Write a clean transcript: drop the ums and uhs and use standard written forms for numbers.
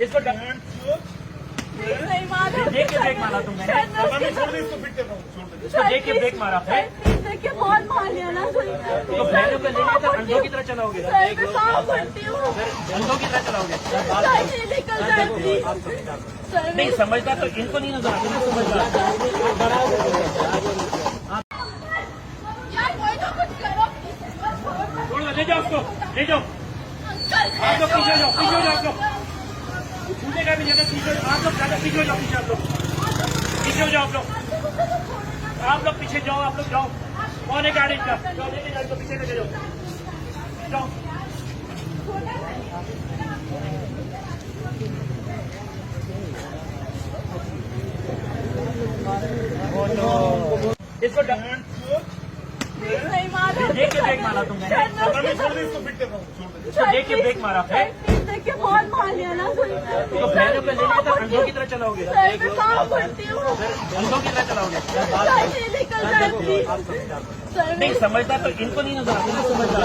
इसको नहीं मारा, देख के ब्रेक मारा तुमने, इसको देख के ब्रेक मारा है। देखिए बहुत मार लिया ना। तो बहनों को लेने तो अंधों की तरह चलाओगे, मैं काम करती हूँ, अंधों की तरह चलाओगे। नहीं निकल जाती। नहीं समझता तो इनको नहीं नजर आता, समझता। यार कोई तो कुछ करो। ले जाओ उसको, ले जाओ। आप लोग पीछे जाओ, पीछे जाओ आप लोग। छूने का भी जगह पीछे, आप लोग ज्यादा पीछे जाओ, पीछे आप लोग, पीछे जाओ आप लोग, आप लोग पीछे जाओ, आप लोग जाओ। कौन है गाड़ी का? जाओ लेके जाओ, पीछे लेके जाओ, जाओ। इसको नहीं मारा, देख के ब्रेक मारा तुमने, इसको देख के ब्रेक मारा है। देखिए बहुत मार लिया ना। तो बहनों को लेने तो अंधों की तरह चलाओगे, मैं काम करती हूँ, अंधों की तरह चलाओगे। नहीं निकल जाती। नहीं समझता तो इनको नहीं नजर आता, समझता।